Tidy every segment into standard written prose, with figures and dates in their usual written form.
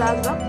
dagat.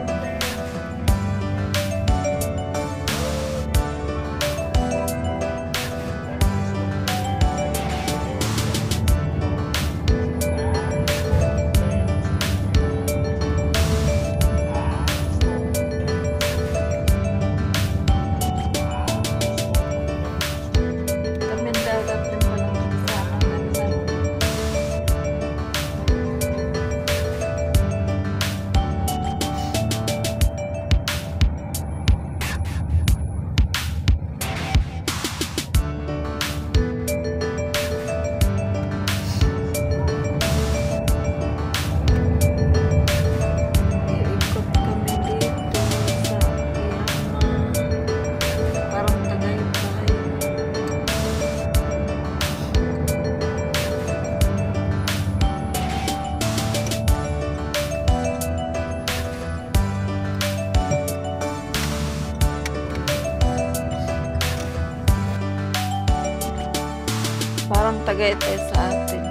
Parang Tagaytay sa atin.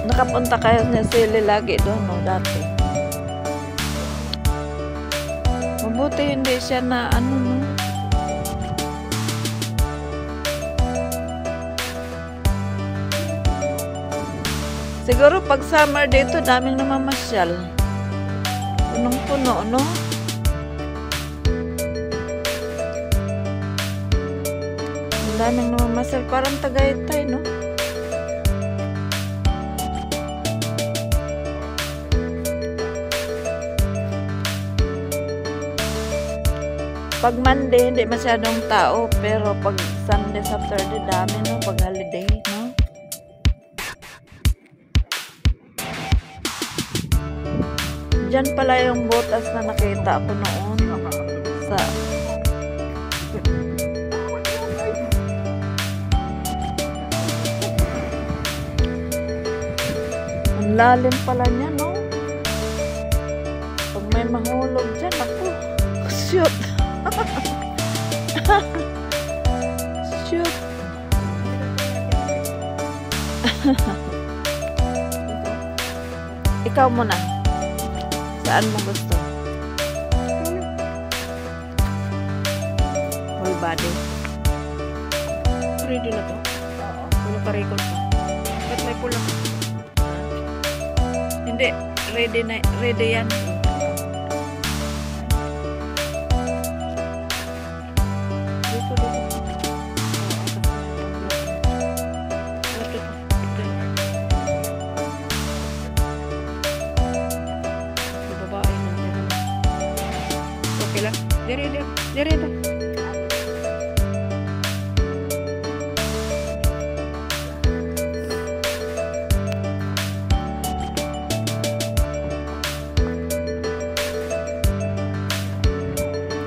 Nakapunta kayo sa Sili lagi doon, no, dati. Mabuti hindi siya na ano, no. Siguro pag summer dito, daming namamasyal. Punong-puno, no? Ang daming namamasyal. Parang Tagaytay, no? Pag Monday, hindi masyadong tao. Pero pag Sunday, Saturday, dami, no? Pag holiday, no? Diyan pala yung botas na nakita ko noon sa ang lalim pala niya, no? Pag may mahulog dyan, ako, shoot. Shoot. Ikaw muna. Saan mo gusto? Whole body. Ready na to? Oo. Wala pa record pa. Ba't may pula ka? Hindi. Ready na. Ready yan. Dito, dito. Dere.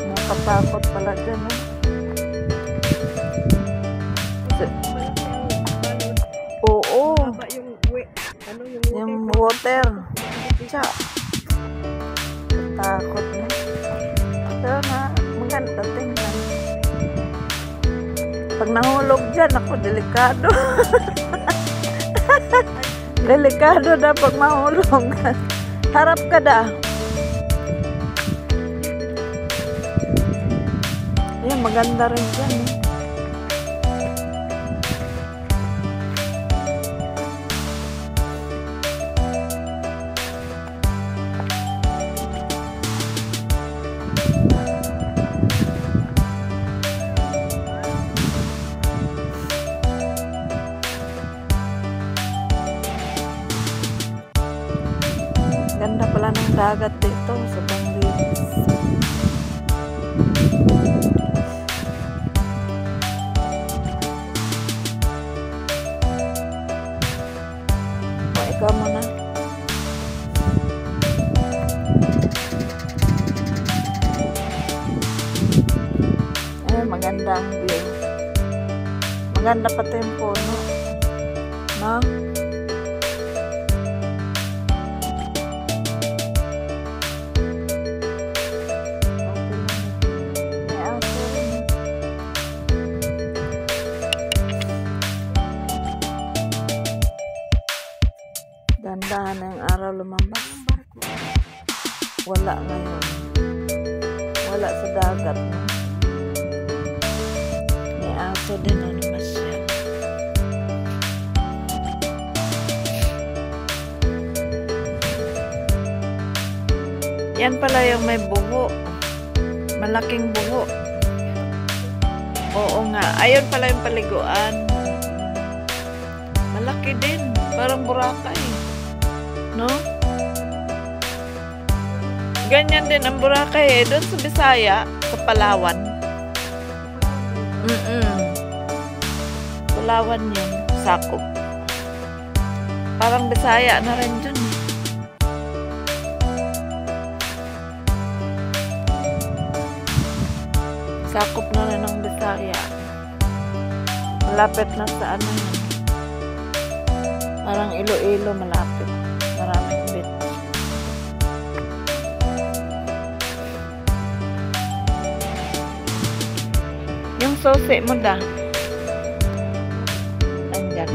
Nakatakot pala dyan, no? Oo. Yung water. Tsa. Takot na. Pero na, maganda tingnan. Pag nahulog dyan, ako, delikado. Delikado na pag mahulog. Harap ka da. Yan, maganda rin dyan. Eh. Ganda pala ng dagat dito sa Bangladesh. O, ikaw muna. Ay, maganda ang view. Maganda pati yung puno. No? Dahan-dahan na yung araw lumabas. Wala ngayon. Wala sa dagat. No? May aso din na naman siya. Yan pala yung may buho. Malaking buho. Oo nga. Ayun pala yung paliguan. Malaki din. Parang Boracay. No? Ganyan din ang Boracay eh. Doon sa Bisaya, sa Palawan. Palawan yun. Sakop. Parang Bisaya na rin dun. Sakop na rin ng Bisaya. Malapit na sa ano yun. Parang Iloilo malapit. Maraming bit. Yung susi mo da. Andyan.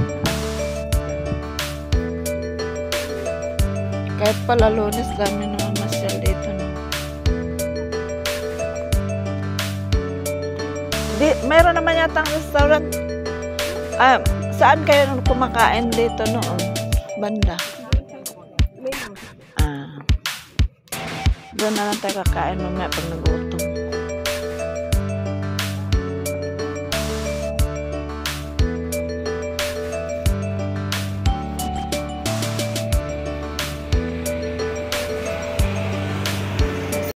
Kahit pala Lunes, dami naman masyal dito. No? Meron naman yata ang restaurant. Saan kayo kumakain dito noon? Banda? Doon na lang tayo kakain mamaya pag nagutom.